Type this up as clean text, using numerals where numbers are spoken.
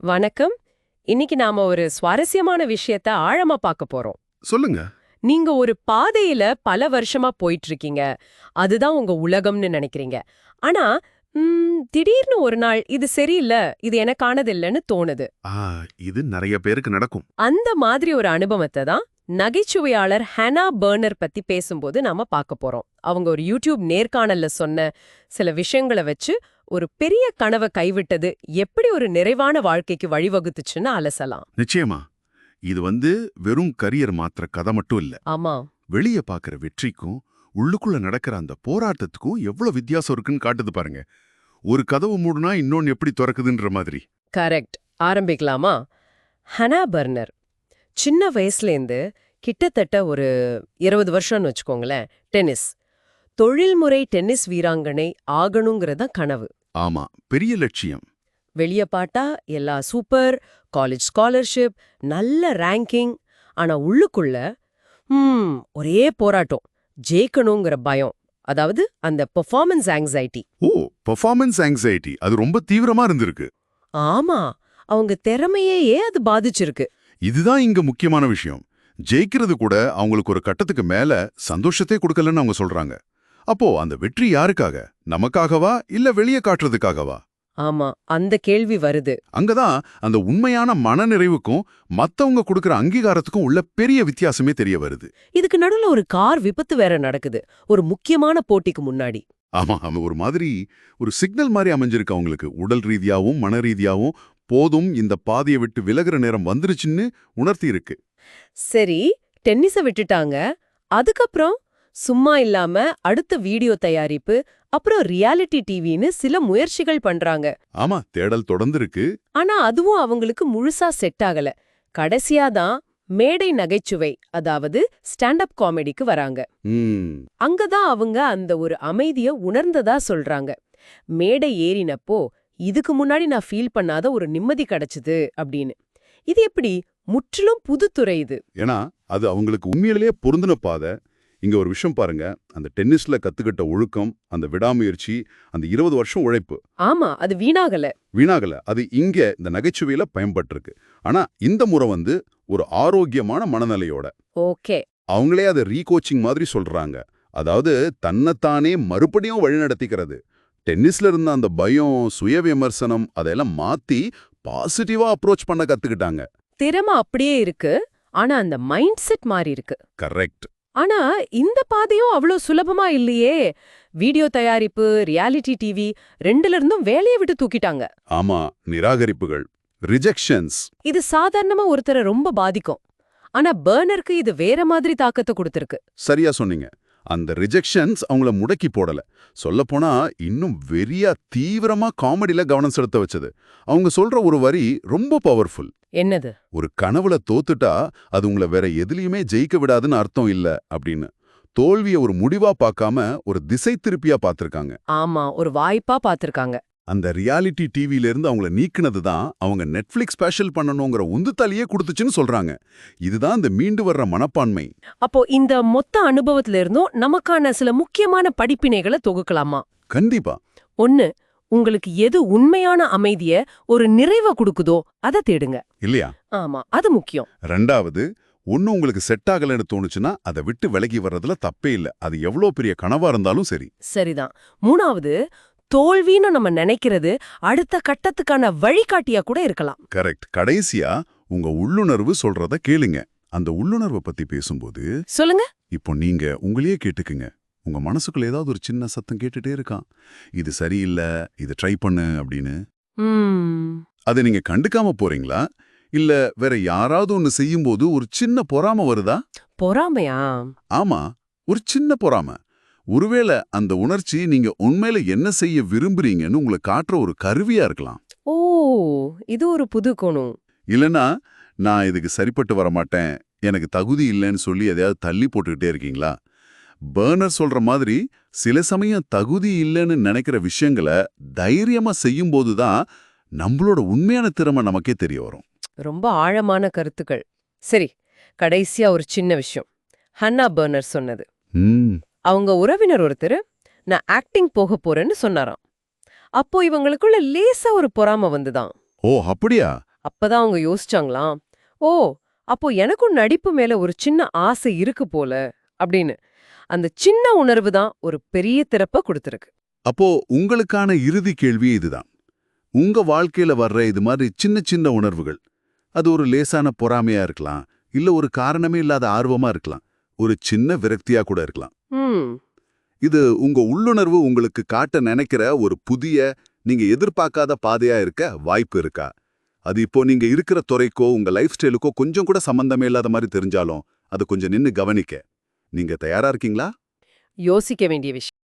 வணக்கம். இன்னைக்கு நாம ஒரு சுவாரஸ்யமான விஷயத்த ஆழமா பார்க்க போறோம். சொல்லுங்க. நீங்க ஒரு பாதையில பல வருஷமா போயிட்டு இருக்கீங்க. அதுதான் உங்க உலகம்னு நினைக்கிறீங்க. ஆனா, திடீர்னு ஒரு நாள் இது சரியில்ல, இது எனக்கானது இல்லைன்னு தோணுது. ஆ, இது நெறைய பேருக்கு நடக்கும். அந்த மாதிரி ஒரு அனுபவத்தை தான் நகைச்சுவையாளர் ஹேனா பர்னர் பத்தி பேசும்போது நாம பார்க்க போறோம். அவங்க ஒரு யூடியூப் நேர்காணல்ல சொன்ன சில விஷயங்களை வச்சு ஒரு பெரிய கனவை கைவிட்டது எப்படி ஒரு நிறைவான வாழ்க்கைக்கு வழிவகுத்துச்சுன்னு அலசலாம். நிச்சயமா. இது வெறும் கரியர் மாத்திர கதை மட்டும் இல்ல. ஆமா. வெளிய பாக்குற வெற்றிக்கும் உள்ளுக்குள்ள நடக்கிற அந்த போராட்டத்துக்கும் எவ்வளவு வித்தியாசம் இருக்குன்னு காட்டுது பாருங்க. ஒரு கதவு மூடுனா இன்னொன்னு எப்படி திறக்குதுன்ற மாதிரி. கரெக்ட். ஆரம்பிக்கலாமா? ஹனா பர்னர் சின்ன வயசுலேருந்து கிட்டத்தட்ட ஒரு 20 வருஷம்னு வச்சுக்கோங்களேன் டென்னிஸ். தொழில்முறை டென்னிஸ் வீராங்கனை ஆகணுங்கிறத கனவு. ஆமா, பெரிய லட்சியம். வெளிய பாட்டா எல்லா சூப்பர், காலேஜ் ஸ்காலர்ஷிப், நல்ல ரேங்கிங். ஆனா உள்ளுக்குள்ள ஒரே போராட்டம். ஜெயிக்கணுங்கிற பயம். அதாவது அந்த பெர்ஃபார்மன்ஸ் ஆங்ஸைட்டி. ஓ, பெர்ஃபார்மன்ஸ் ஆங்ஸைட்டி அது ரொம்ப தீவிரமா இருந்திருக்கு. ஆமா, அவங்க திறமையே அது பாதிச்சிருக்கு. இதுதான் இங்க முக்கியமான விஷயம். ஜெயிக்கிறது கூட அவங்களுக்கு ஒரு கட்டத்துக்கு மேல சந்தோஷத்தை கொடுக்கலன்னு அவங்க சொல்றாங்க. அப்போ அந்த வெற்றி யாருக்காக? நமக்காகவா இல்ல வெளியே காட்டுறதுக்காகவா? ஆமா, அந்த கேள்வி வருது. அங்கதான் அந்த உண்மையான மனநிறைவுக்கும் மத்தவங்க கொடுக்கிற அங்கீகாரத்துக்கும் உள்ள பெரிய வித்தியாசமே தெரிய வருது. இதுக்கு நடுவுல ஒரு கார் விபத்து வேற நடக்குது. ஒரு முக்கியமான போட்டிக்கு முன்னாடி. ஆமா, அவன் ஒரு மாதிரி ஒரு சிக்னல் மாதிரி அமைஞ்சிருக்கு அவங்களுக்கு. உடல் ரீதியாவும் மன ரீதியாவும் போதும், இந்த பாதையை விட்டு விலகுற நேரம் வந்துருச்சுன்னு உணர்த்தி இருக்கு. சரி, டென்னிஸ விட்டுட்டாங்க. அதுக்கப்புறம் சும்மா இல்லாம அடுத்த வீடியோ தயாரிப்பு, அப்புறம் ரியாலிட்டி டிவின்னு சில முயற்சிகள் பண்றாங்க. ஆமா, தேடல் தொடர்ந்து இருக்கு. ஆனா அதுவும் அவங்களுக்கு முழுசா செட் ஆகல. கடைசியா தான் மேடை நகைச்சுவை, அதாவது ஸ்டாண்ட் அப் காமெடிக்கு வராங்க. அங்கதான் அவங்க அந்த ஒரு அமைதிய உணர்ந்ததா சொல்றாங்க. மேடை ஏறினப்போ இதுக்கு முன்னாடி நான் ஃபீல் பண்ணாத ஒரு நிம்மதி கிடைச்சது அப்படின்னு. இது எப்படி முற்றிலும் புதுத்துறை இது. ஏன்னா அது அவங்களுக்கு உண்மையிலேயே பொருந்தின பாதை. இங்க ஒரு விஷயம் பாருங்க, அந்த டென்னிஸ்ல கத்துக்கிட்ட ஒழுக்கம், அந்த விடாமுயற்சி, அந்த 20 வருஷம் உழைப்பு. ஆமா, அது வீணாகல. அது இங்க இந்த நகைச்சுவையில பயன்பட்டிருக்கு. ஆனா இந்த முறை ஒரு ஆரோக்கியமான மனநிலையோட. ஓகே. அவங்களே அதை ரீகோச்சிங் மாதிரி சொல்றாங்க. அதாவது தன்னைத்தானே மறுபடியும் வழிநடத்திக்கிறது. டென்னிஸ்ல இருந்த அந்த பயம், சுய விமர்சனம் அதெல்லாம் மாத்தி பாசிட்டிவா அப்ரோச் பண்ண கத்துக்கிட்டாங்க. திறமை அப்படியே இருக்கு. ஆனா அந்த மைண்ட் செட் மாறி இருக்கு. கரெக்ட். ஆனா இந்த பாதையும் அவ்வளோ சுலபமா இல்லையே. வீடியோ தயாரிப்பு, ரியாலிட்டி டிவி ரெண்டுல இருந்தும் வேலையை விட்டு தூக்கிட்டாங்க. ஆமா, நிராகரிப்புகள், ரிஜெக்ஷன்ஸ். இது சாதாரணமா ஒருத்தரை ரொம்ப பாதிக்கும். ஆனா பர்னருக்கு இது வேற மாதிரி தாக்கத்தை கொடுத்திருக்கு. சரியா சொன்னீங்க. அந்த ரிஜெக்ஷன்ஸ் அவங்கள முடக்கி போடல. சொல்லப்போனா இன்னும் வெறியா தீவிரமா காமெடியில கவனம் செலுத்த வச்சது. அவங்க சொல்ற ஒரு வரி ரொம்ப பவர்ஃபுல். என்னது? ஒரு கனவுல தோத்துட்டா அது உங்களை வேற எதுலயுமே ஜெயிக்க விடாதுன்னு அர்த்தம் இல்ல அப்படின்னு. தோல்விய ஒரு முடிவா பார்க்காம ஒரு திசை திருப்பியா பார்த்திருக்காங்க. ஆமா, ஒரு வாய்ப்பா பார்த்திருக்காங்க. அந்த ரியாலிட்டி டிவில இருந்து அவங்கள நீக்கினது தான் அவங்க நெட்ஃபிளிக்ஸ் ஸ்பெஷல் பண்ணணுங்கிற உந்துதலியே கொடுத்துச்சுன்னு சொல்றாங்க. இதுதான் இந்த மீண்டு வர்ற மனப்பான்மை. அப்போ இந்த மொத்த அனுபவத்துல இருந்தும் நமக்கான சில முக்கியமான படிப்பினைகளை தொகுக்கலாமா? கண்டிப்பா. 1. உங்களுக்கு எது உண்மையான அமைதிய, ஒரு நிறைவை கொடுக்குதோ அதை தேடுங்க. இல்லையா? ஆமா, அது முக்கியம். 2வது, ஒண்ணு உங்களுக்கு செட் ஆகலன்னு தோணுச்சுன்னா அதை விட்டு விலகி வர்றதுல தப்பே இல்ல. அது எவ்வளோ பெரிய கனவா இருந்தாலும் சரி. சரிதான். 3வது, தோல்வின்னு நம்ம நினைக்கிறது அடுத்த கட்டத்துக்கான வழிகாட்டியா கூட இருக்கலாம். கரெக்ட். கடைசியா உங்க உள்ளுணர்வு சொல்றத கேளுங்க. அந்த உள்ளுணர்வை பத்தி பேசும்போது சொல்லுங்க. இப்போ நீங்க உங்களையே கேட்டுக்குங்க. உங்க மனசுக்குள்ள ஏதாவது ஒரு சின்ன சத்தம் கேட்டுட்டே இருக்கான். இது சரியில்லை, இது ட்ரை பண்ணு அப்படின்னு. அதை நீங்க கண்டுக்காம போறீங்களா? இல்ல வேற யாராவது ஒன்னு செய்யும்போது ஒரு சின்ன பொறாம வருதா? பொறாமையா? ஆமா, ஒரு சின்ன பொறாம. ஒருவேளை அந்த உணர்ச்சி நீங்க உண்மையில என்ன செய்ய விரும்புறீங்கன்னு உங்களை காட்டுற ஒரு கருவியா இருக்கலாம். ஓ, இது ஒரு புது கோணம். இல்லனா நான் இதுக்கு சரிப்பட்டு வரமாட்டேன், எனக்கு தகுதி இல்லைன்னு சொல்லி எதையாவது தள்ளி போட்டுக்கிட்டே இருக்கீங்களா? பர்னர் சொல்ற மாதிரி சில சமயம் தகுதி இல்லைன்னு நினைக்கிற விஷயங்களை தைரியமா செய்யும்போது தான் நம்மளோட உண்மையான திறமை நமக்கே தெரிய வரும். ரொம்ப ஆழமான கருத்துக்கள். சரி, கடைசியா ஒரு சின்ன விஷயம். ஹன்னா பர்னர் சொன்னது. அவங்க உறவினர் ஒருத்தர் நான் ஆக்டிங் போக போறேன்னு சொன்னாராம். அப்போ இவங்களுக்குள்ள லேசா ஒரு பொறாம வந்துதான். ஓ அப்படியா? அப்பதான் அவங்க யோசிச்சாங்களாம், ஓ அப்போ எனக்கும் நடிப்பு மேல ஒரு சின்ன ஆசை இருக்கு போல அப்படின்னு. அந்த சின்ன உணர்வு தான் ஒரு பெரிய திறப்ப கொடுத்திருக்கு. அப்போ உங்களுக்கான இறுதி கேள்வி இதுதான். உங்க வாழ்க்கையில வர்ற இது மாதிரி சின்ன சின்ன உணர்வுகள், அது ஒரு லேசான பொறாமையா இருக்கலாம், இல்ல ஒரு காரணமே இல்லாத ஆர்வமா இருக்கலாம், ஒரு சின்ன விரக்தியா கூட இருக்கலாம். ம் இது உங்க உள்ளுணர்வு உங்களுக்கு காட்ட நினைக்கிற ஒரு புதிய, நீங்க எதிர்பார்க்காத பாதையா இருக்க வாய்ப்பு இருக்கா? அது இப்போ நீங்க இருக்கிற துறைக்கோ உங்க லைஃப் ஸ்டைலுக்கோ கொஞ்சம் கூட சம்பந்தமே இல்லாத மாதிரி தெரிஞ்சாலும் அது கொஞ்சம் நின்னு கவனிக்க நீங்க தயாரா இருக்கீங்களா? யோசிக்க வேண்டிய விஷயம்.